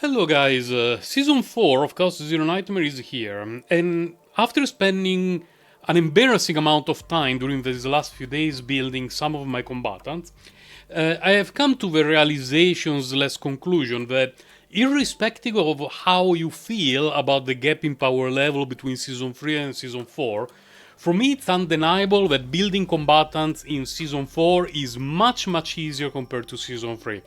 Hello guys, Season 4 of Chaos Zero Nightmare is here, and after spending an embarrassing amount of time during these last few days building some of my combatants, I have come to the realization/conclusion that irrespective of how you feel about the gap in power level between Season 3 and Season 4, for me it's undeniable that building combatants in Season 4 is much easier compared to Season 3.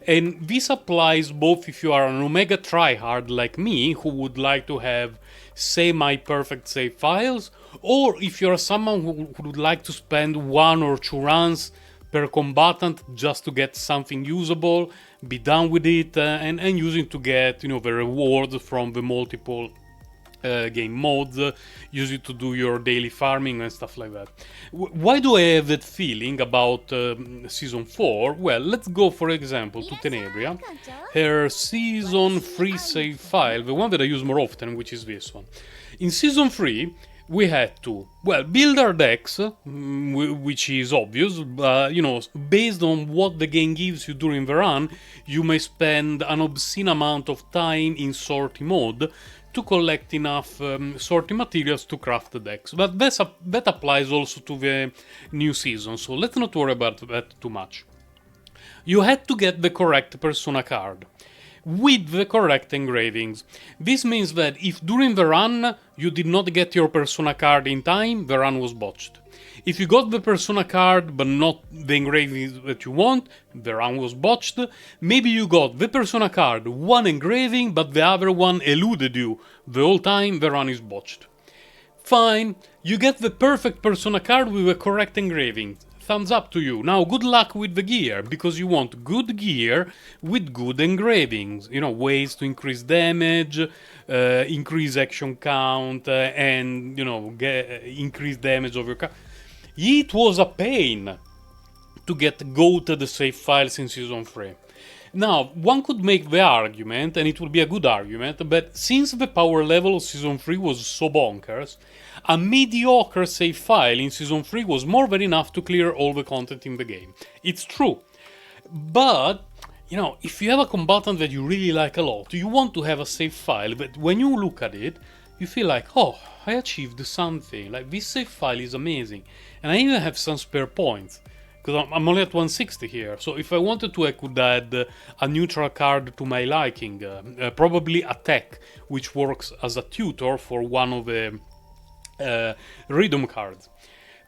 And this applies both if you are an Omega tryhard like me, who would like to have semi-perfect save files, or if you're someone who would like to spend 1 or 2 runs per combatant just to get something usable, be done with it, and use it to get the reward from the multiple game modes, use it to do your daily farming and stuff like that. Why do I have that feeling about Season 4? Well, let's go for example to Tenebria, her Season 3 save file, the one that I use more often, which is this one. In Season 3, we had to, build our decks, which is obvious, but, based on what the game gives you during the run, you may spend an obscene amount of time in sorting mode to collect enough sorting materials to craft the decks. But that applies also to the new season, so let's not worry about that too much. You had to get the correct persona card with the correct engravings. This means that if during the run you did not get your persona card in time, the run was botched. If you got the persona card but not the engravings that you want, the run was botched. Maybe you got the persona card, one engraving, but the other one eluded you the whole time, the run is botched. Fine, you get the perfect persona card with the correct engraving. Thumbs up to you. Now good luck with the gear, because you want good gear with good engravings. Ways to increase damage, increase action count, and increase damage of your card. It was a pain to get goated save files in Season 3. Now, one could make the argument, and it would be a good argument, but since the power level of Season 3 was so bonkers, a mediocre save file in Season 3 was more than enough to clear all the content in the game. It's true. But, if you have a combatant that you really like a lot, you want to have a save file, but when you look at it, you feel like, oh, I achieved something, like this save file is amazing, and I even have some spare points, because I'm only at 160 here, so if I wanted to I could add a neutral card to my liking, probably a tech, which works as a tutor for one of the rhythm cards.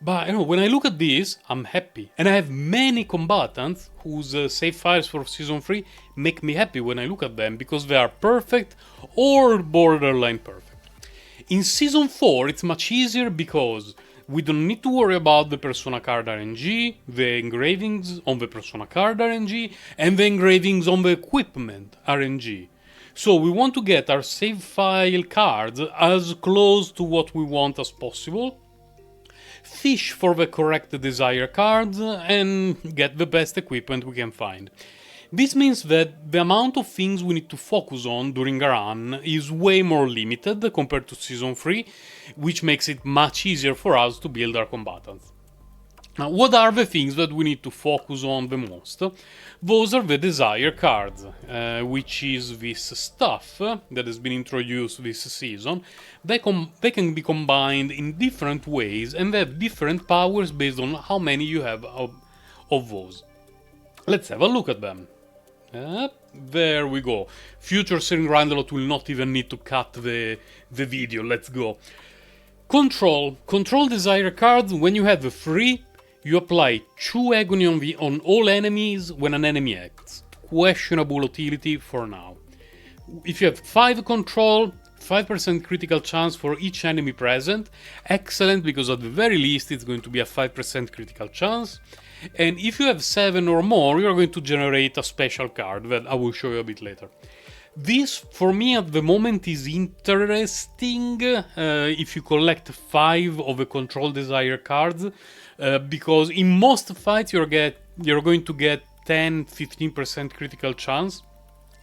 But when I look at this, I'm happy, and I have many combatants whose save files for Season 3 make me happy when I look at them, because they are perfect or borderline perfect. In Season 4 it's much easier because we don't need to worry about the persona card RNG, the engravings on the persona card RNG, and the engravings on the equipment RNG. So we want to get our save file cards as close to what we want as possible, fish for the correct desired cards, and get the best equipment we can find. This means that the amount of things we need to focus on during a run is way more limited compared to Season 3, which makes it much easier for us to build our combatants. Now, what are the things that we need to focus on the most? Those are the desire cards, which is this stuff that has been introduced this season. They can be combined in different ways, and they have different powers based on how many you have of those. Let's have a look at them. There we go. Future Sering Grindelot will not even need to cut the video. Let's go. Control desire cards. When you have a 3, you apply 2 agony on all enemies when an enemy acts. Questionable utility for now. If you have 5 control, 5% critical chance for each enemy present. Excellent, because at the very least it's going to be a 5% critical chance. And if you have 7 or more, you're going to generate a special card that I will show you a bit later. This, for me, at the moment is interesting if you collect 5 of the control desire cards, because in most fights you're going to get 10-15% critical chance.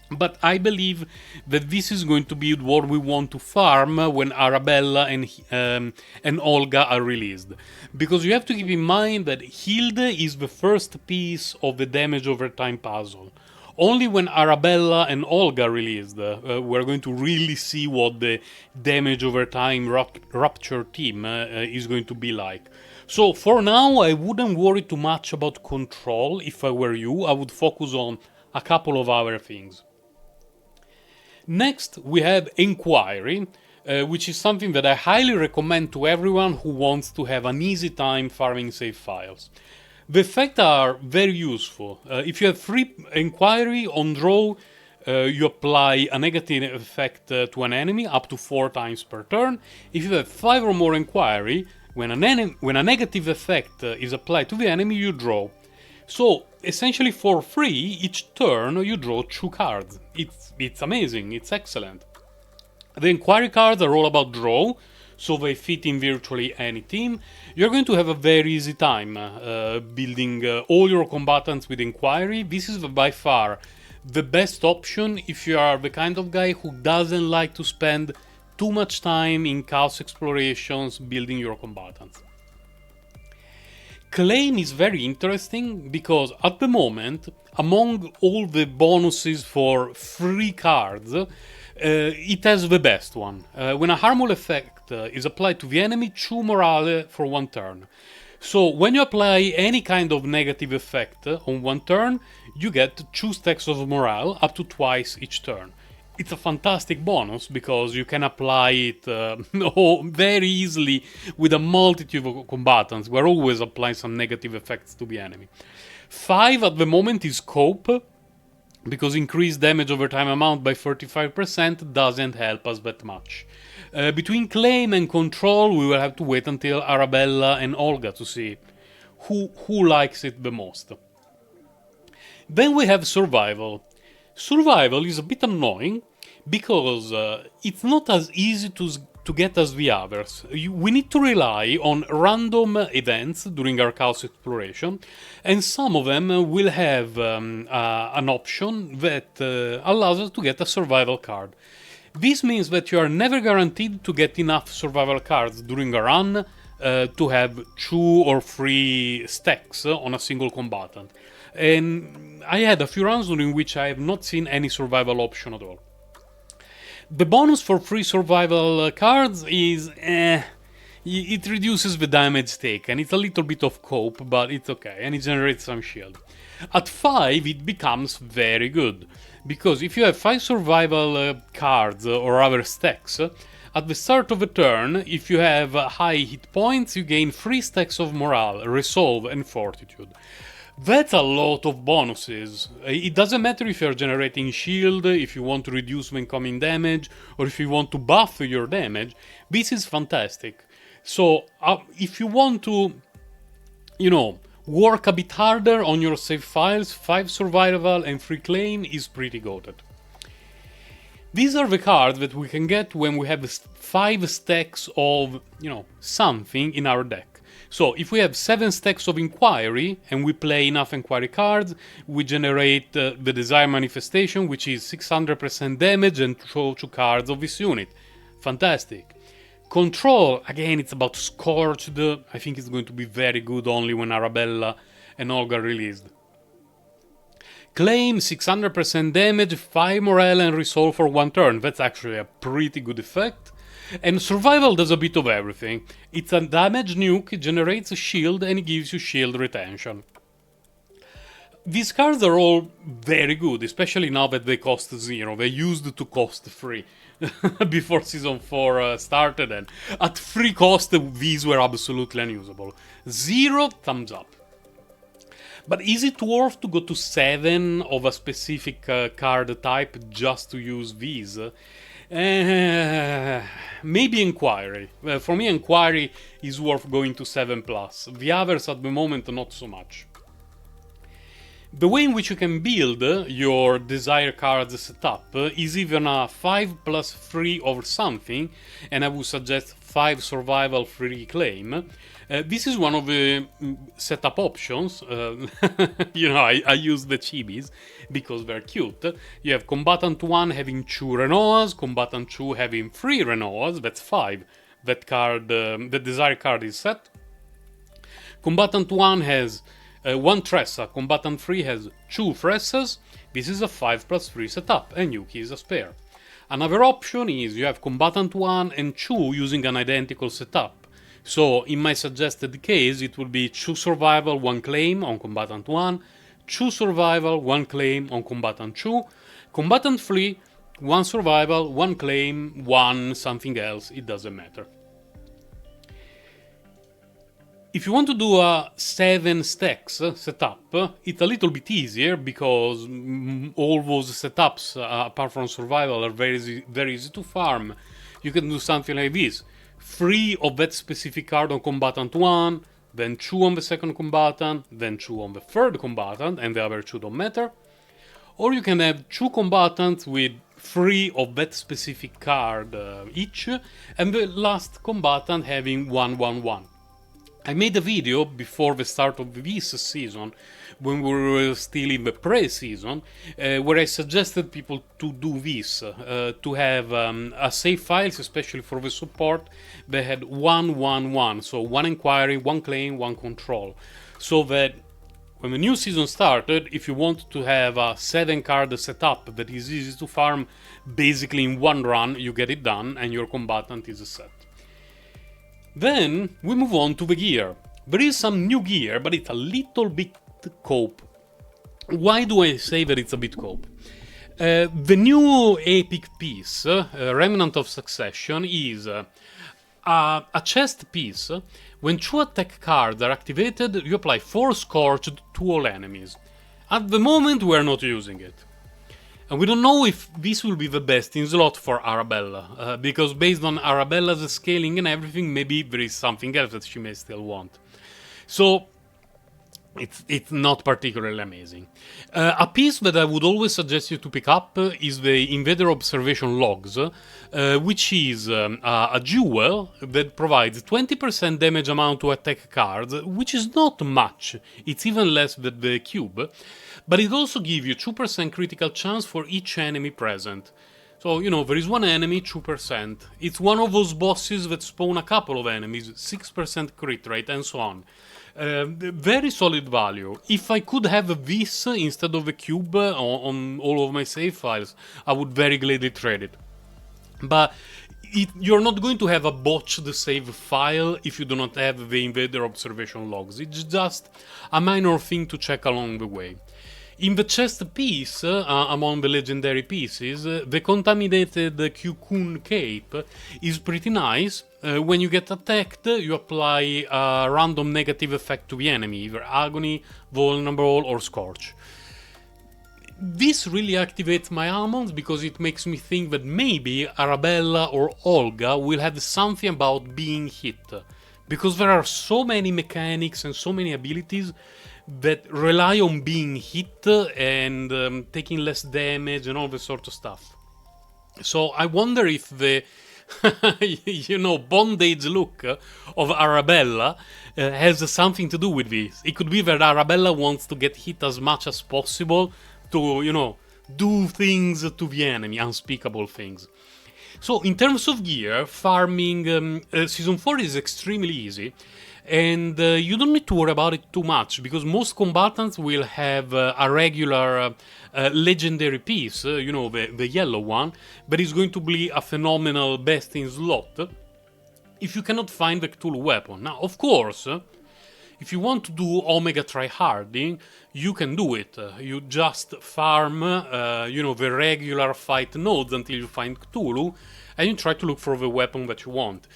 But I believe that this is going to be what we want to farm when Arabella and Olga are released. Because you have to keep in mind that Hilde is the first piece of the damage over time puzzle. Only when Arabella and Olga released, we're going to really see what the damage over time Rupture team is going to be like. So for now, I wouldn't worry too much about control. If I were you, I would focus on a couple of other things. Next, we have Inquiry, which is something that I highly recommend to everyone who wants to have an easy time farming save files. The effects are very useful. If you have free Inquiry on draw, you apply a negative effect to an enemy up to 4 times per turn. If you have 5 or more Inquiry, when a negative effect is applied to the enemy, you draw. So, essentially for free, each turn you draw 2 cards. It's amazing, it's excellent. The Inquiry cards are all about draw, so they fit in virtually any team. You're going to have a very easy time building all your combatants with Inquiry. This is by far the best option if you are the kind of guy who doesn't like to spend too much time in chaos explorations building your combatants. Claim is very interesting because at the moment, among all the bonuses for free cards, it has the best one. When a harmful effect is applied to the enemy, 2 morale for 1 turn. So when you apply any kind of negative effect on 1 turn, you get 2 stacks of morale up to twice each turn. It's a fantastic bonus because you can apply it very easily with a multitude of combatants. We're always applying some negative effects to the enemy. 5 at the moment is Cope, because increased damage over time amount by 35% doesn't help us that much. Between Claim and Control, we will have to wait until Arabella and Olga to see who likes it the most. Then we have Survival. Survival is a bit annoying because it's not as easy to get as the others. We need to rely on random events during our chaos exploration, and some of them will have an option that allows us to get a survival card. This means that you are never guaranteed to get enough survival cards during a run to have 2 or 3 stacks on a single combatant. And I had a few runs during which I have not seen any survival option at all. The bonus for free survival cards is it reduces the damage taken. It's a little bit of Cope, but it's okay, and it generates some shield. At 5 it becomes very good, because if you have 5 survival cards or other stacks, at the start of a turn, if you have high hit points, you gain 3 stacks of morale, resolve and fortitude. That's a lot of bonuses. It doesn't matter if you're generating shield, if you want to reduce incoming damage, or if you want to buff your damage. This is fantastic. So, if you want to, work a bit harder on your save files, 5 survival and 3 claim is pretty goated. These are the cards that we can get when we have 5 stacks of, something in our deck. So, if we have 7 stacks of Inquiry, and we play enough Inquiry cards, we generate the Desire Manifestation, which is 600% damage and draw 2 cards of this unit. Fantastic. Control, again, it's about Scorched. I think it's going to be very good only when Arabella and Olga released. Claim, 600% damage, 5 morale and resolve for 1 turn. That's actually a pretty good effect. And Survival does a bit of everything. It's a damage nuke, it generates a shield, and it gives you shield retention. These cards are all very good, especially now that they cost 0. They used to cost 3 before Season 4 started, and at free cost these were absolutely unusable. 0 thumbs up. But is it worth to go to 7 of a specific card type just to use these? Maybe Inquiry. For me, Inquiry is worth going to 7+. The others at the moment, not so much. The way in which you can build your Desire cards setup is even a 5+3 or something, and I would suggest 5 survival, 3 claim. This is one of the setup options. I use the chibis because they're cute. You have Combatant 1 having 2 Renoas, Combatant 2 having 3 Renoas, that's 5. That card, the Desire card is set. Combatant 1 has 1 Tressa, Combatant 3 has 2 Tressas. This is a 5+3 setup, and Yuki is a spare. Another option is you have combatant 1 and 2 using an identical setup. So in my suggested case, it would be 2 survival, 1 claim on combatant 1, 2 survival, 1 claim on combatant 2, combatant 3, 1 survival, 1 claim, 1 something else, it doesn't matter. If you want to do a 7 stacks setup, it's a little bit easier because all those setups, apart from survival, are very easy to farm. You can do something like this. 3 of that specific card on combatant 1, then 2 on the second combatant, then 2 on the third combatant, and the other 2 don't matter. Or you can have 2 combatants with 3 of that specific card each, and the last combatant having 1/1/1. I made a video before the start of this season, when we were still in the pre-season, where I suggested people to do this, to have a save files, especially for the support, that had 1/1/1, so 1 inquiry, 1 claim, 1 control, so that when the new season started, if you want to have a 7 card setup that is easy to farm, basically in 1 run you get it done and your combatant is set. Then we move on to the gear. There is some new gear, but it's a little bit cope. Why do I say that it's a bit cope? The new epic piece, Remnant of Succession, is a chest piece. When 2 attack cards are activated, you apply 4 Scorch to all enemies. At the moment we are not using it. And we don't know if this will be the best in slot for Arabella, because based on Arabella's scaling and everything, maybe there is something else that she may still want. So it's not particularly amazing. A piece that I would always suggest you to pick up is the Invader Observation Logs, which is a jewel that provides 20% damage amount to attack cards, which is not much. It's even less than the cube. But it also gives you 2% critical chance for each enemy present. So, you know, there is one enemy, 2%. It's one of those bosses that spawn a couple of enemies, 6% crit rate, and so on. Very solid value. If I could have this instead of the cube on all of my save files, I would very gladly trade it. But you're not going to have a botched save file if you do not have the Invader Observation Logs. It's just a minor thing to check along the way. In the chest piece, among the legendary pieces, the Contaminated Cocoon Cape is pretty nice. When you get attacked, you apply a random negative effect to the enemy, either Agony, Vulnerable, or Scorch. This really activates my almonds because it makes me think that maybe Arabella or Olga will have something about being hit. Because there are so many mechanics and so many abilities that rely on being hit and taking less damage and all this sort of stuff. So I wonder if the bondage look of Arabella has something to do with this. It could be that Arabella wants to get hit as much as possible to, do things to the enemy, unspeakable things. So in terms of gear, farming Season 4 is extremely easy. And you don't need to worry about it too much, because most combatants will have a regular legendary piece, the yellow one, but it's going to be a phenomenal best in slot if you cannot find the Cthulhu weapon. Now, of course, if you want to do Omega tryharding, you can do it. You just farm, the regular fight nodes until you find Cthulhu, and you try to look for the weapon that you want.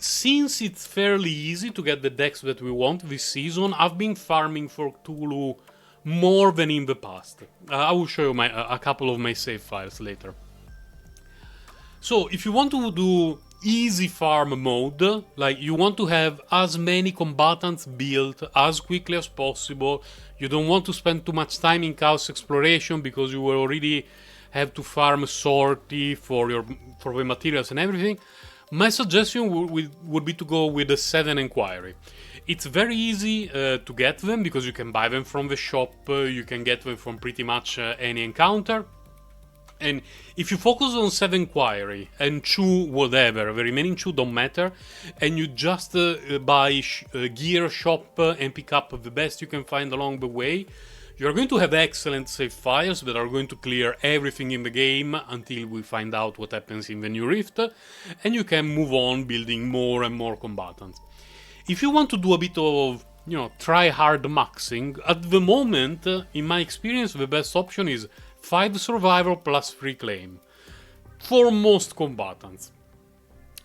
Since it's fairly easy to get the decks that we want this season, I've been farming for Cthulhu more than in the past. I will show you a couple of my save files later. So, if you want to do easy farm mode, like you want to have as many combatants built as quickly as possible, you don't want to spend too much time in Chaos Exploration because you will already have to farm sortie for the materials and everything, my suggestion would be to go with the 7 Inquiry. It's very easy to get them because you can buy them from the shop, you can get them from pretty much any encounter. And if you focus on 7 Inquiry and 2 whatever, the remaining 2 don't matter, and you just buy gear shop and pick up the best you can find along the way, You're going to have excellent save files that are going to clear everything in the game until we find out what happens in the new rift, and you can move on building more and more combatants. If you want to do a bit of, try hard maxing, at the moment, in my experience, the best option is 5 survival plus 3 claim for most combatants.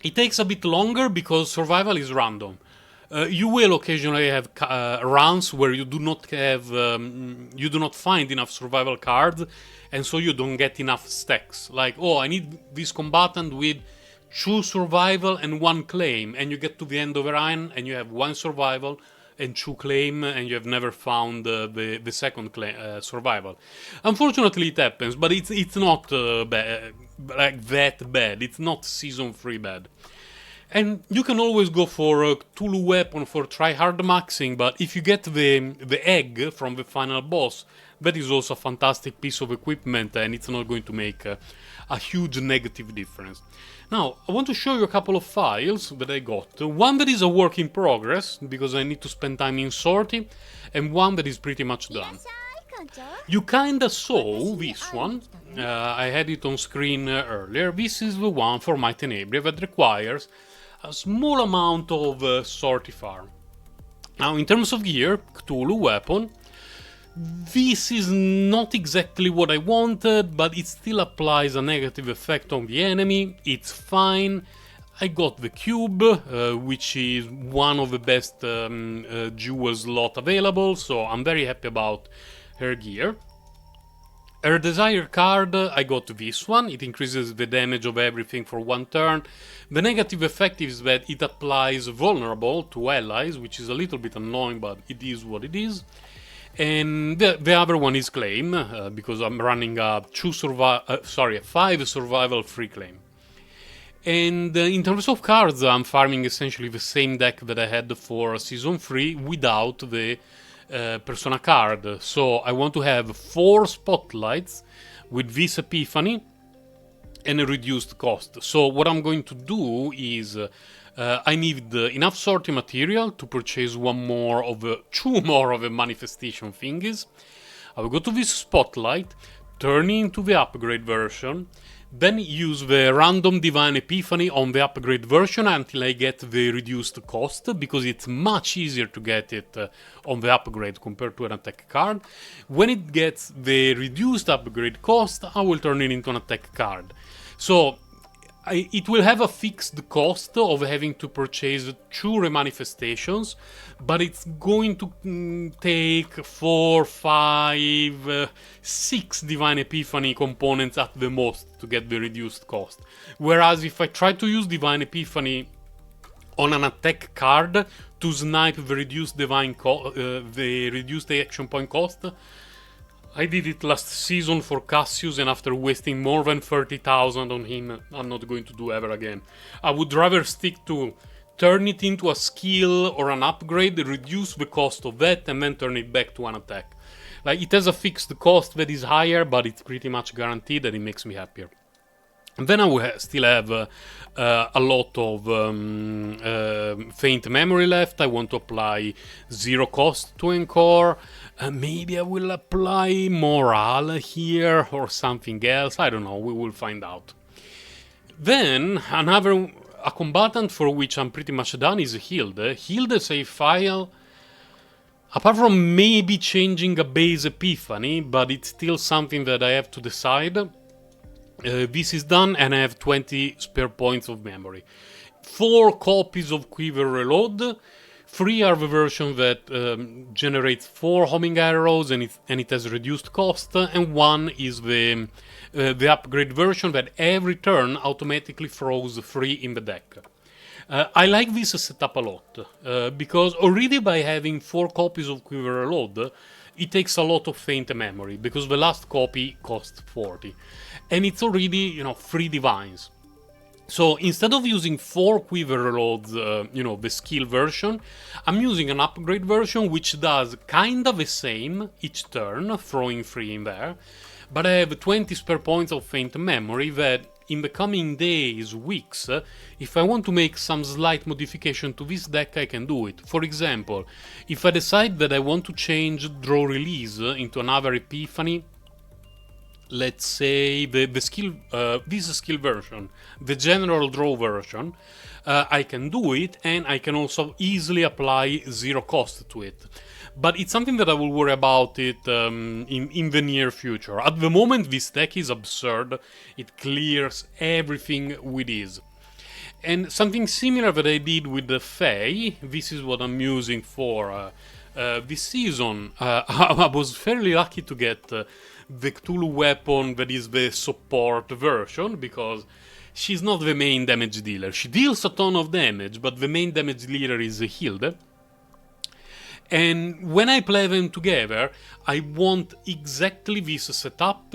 It takes a bit longer because survival is random. You will occasionally have rounds where you do not find enough survival cards, and so you don't get enough stacks. Like, oh, I need this combatant with 2 survival and 1 claim, and you get to the end of a run and you have 1 survival and 2 claim, and you have never found the second survival. Unfortunately, it happens, but it's not bad, like that bad. It's not Season 3 bad. And you can always go for a Tulu weapon for tryhard maxing, but if you get the egg from the final boss, that is also a fantastic piece of equipment, and it's not going to make a huge negative difference. Now, I want to show you a couple of files that I got. One that is a work in progress, because I need to spend time in sorting, and one that is pretty much done. You kinda saw this one. I had it on screen earlier. This is the one for my Tenebria that requires a small amount of sortifarm. Now, in terms of gear, Cthulhu weapon, this is not exactly what I wanted, but it still applies a negative effect on the enemy. It's fine. I got the cube, which is one of the best jewel slot available, so I'm very happy about her gear. Her desired card, I got this one. It increases the damage of everything for 1 turn. The negative effect is that it applies vulnerable to allies, which is a little bit annoying, but it is what it is. And the other one is claim, because I'm running a 5 survival free claim. And in terms of cards, I'm farming essentially the same deck that I had for Season 3 without the Persona card. So I want to have 4 spotlights with this Epiphany and a reduced cost. So what I'm going to do is I need enough sorting material to purchase 2 more of the manifestation thingies. I will go to this spotlight, turn it into the upgrade version, then use the random divine epiphany on the upgrade version until I get the reduced cost, because it's much easier to get it on the upgrade compared to an attack card. When it gets the reduced upgrade cost, I will turn it into an attack card. So it will have a fixed cost of having to purchase 2 remanifestations, but it's going to take 4, 5, 6 Divine Epiphany components at the most to get the reduced cost. Whereas if I try to use Divine Epiphany on an attack card to snipe the reduced the reduced action point cost, I did it last season for Cassius, and after wasting more than 30,000 on him, I'm not going to do ever again. I would rather stick to turn it into a skill or an upgrade, reduce the cost of that, and then turn it back to an attack. Like, it has a fixed cost that is higher, but it's pretty much guaranteed, and it makes me happier. And then I will still have a lot of faint memory left. I want to apply 0 cost to Encore. Maybe I will apply morale here or something else. I don't know. We will find out. Then a combatant for which I'm pretty much done is Hilde. Hilde save file, apart from maybe changing a base Epiphany, but it's still something that I have to decide. This is done, and I have 20 spare points of memory. 4 copies of Quiver Reload. 3 are the version that generates 4 homing arrows, and it has reduced cost, and 1 is the upgrade version that every turn automatically throws 3 in the deck. I like this setup a lot, because already by having 4 copies of Quiver Reload, it takes a lot of faint memory, because the last copy costs 40. And it's already, 3 divines. So instead of using 4 quiver reloads, the skill version, I'm using an upgrade version which does kind of the same each turn, throwing 3 in there. But I have 20 spare points of faint memory that in the coming days, weeks, if I want to make some slight modification to this deck, I can do it. For example, if I decide that I want to change Draw Release into another Epiphany, let's say the skill, this skill version, the general draw version, I can do it, and I can also easily apply zero cost to it. But it's something that I will worry about it in the near future. At the moment, this deck is absurd. It clears everything with ease. And something similar that I did with the Fae, this is what I'm using for this season. I was fairly lucky to get the Cthulhu weapon that is the support version, because she's not the main damage dealer. She deals a ton of damage, but the main damage dealer is Hilde. And when I play them together, I want exactly this setup,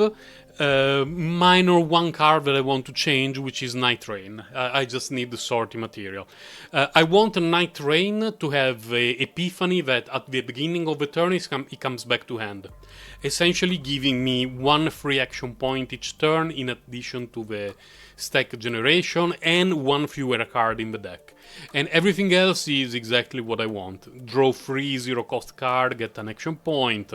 minor one card that I want to change, which is Night Rain. I just need the sorting material. I want a Night Rain to have a Epiphany that at the beginning of the turn it comes back to hand, essentially giving me one free action point each turn in addition to the stack generation and one fewer card in the deck. And everything else is exactly what I want. Draw 3 zero cost card, get an action point.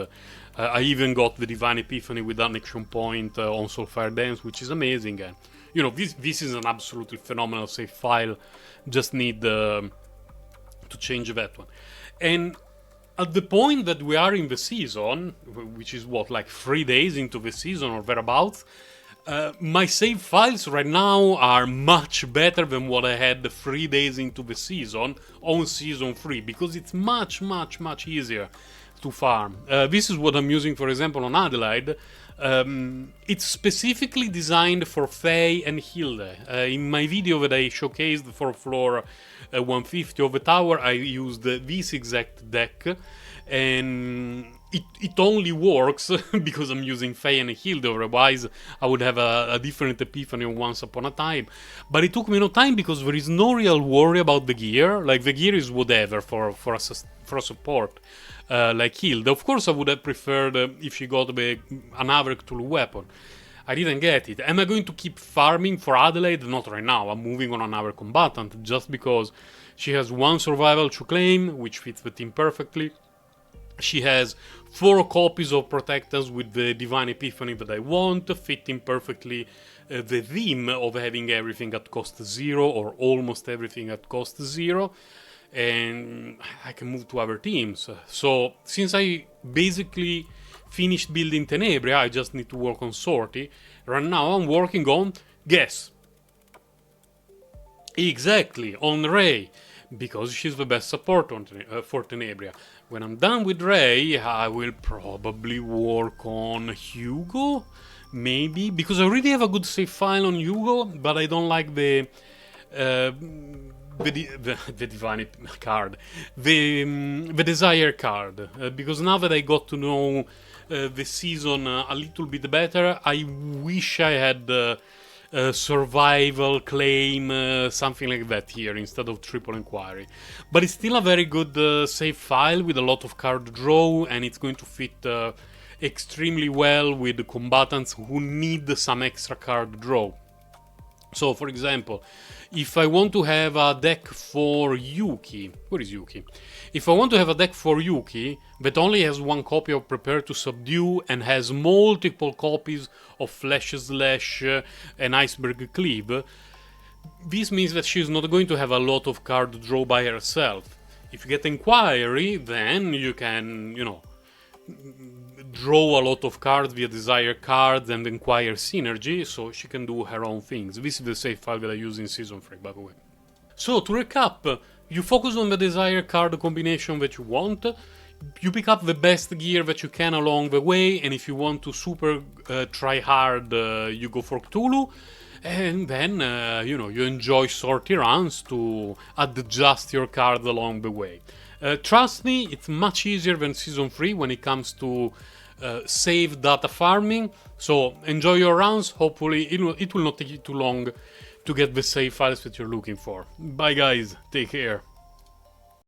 I even got the Divine Epiphany with an action point on Soulfire Dance, which is amazing. And you know, this is an absolutely phenomenal save file. Just need to change that one. And at the point that we are in the season, which is what, like 3 days into the season or thereabouts, my save files right now are much better than what I had 3 days into the season on Season 3, because it's much easier to farm. This is what I'm using, for example, on Adelaide. It's specifically designed for Fae and Hilde. In my video that I showcased for floor 150 of the tower, I used this exact deck, and it only works because I'm using Fae and Hilde. Otherwise I would have a different Epiphany once upon a time. But it took me no time because there is no real worry about the gear. Like, the gear is whatever for a support like Hilde. Of course I would have preferred if she got another Cthulhu weapon. I didn't get it. Am I going to keep farming for Adelaide? Not right now. I'm moving on another combatant just because she has 1 survival to claim, which fits the team perfectly. She has 4 copies of Protectors with the Divine Epiphany that I want, fitting perfectly the theme of having everything at cost 0 or almost everything at cost 0. And I can move to other teams. So since I basically finished building Tenebria, I just need to work on Sortie. Right now I'm working on, guess, exactly, on Ray, because she's the best support for Tenebria. When I'm done with Ray, I will probably work on Hugo, maybe, because I already have a good save file on Hugo, but I don't like the Divine card, the Desire card, because now that I got to know the season a little bit better, I wish I had survival claim, something like that here instead of triple inquiry. But it's still a very good save file with a lot of card draw, and it's going to fit extremely well with the combatants who need some extra card draw. So, for example, if I want to have a deck for Yuki... Where is Yuki? If I want to have a deck for Yuki that only has 1 copy of Prepare to Subdue and has multiple copies of Flesh Slash and Iceberg Cleave, this means that she's not going to have a lot of card draw by herself. If you get Inquiry, then you can, you know, draw a lot of cards via Desire cards and Inquire synergy, so she can do her own things. This is the save file that I use in Season 3, by the way. So, to recap, you focus on the Desire card combination that you want, you pick up the best gear that you can along the way, and if you want to super try hard, you go for Cthulhu, and then, you know, you enjoy sortie runs to adjust your cards along the way. Trust me, it's much easier than Season 3 when it comes to save data farming, so enjoy your rounds. Hopefully it will not take you too long to get the save files that you're looking for. Bye guys, take care.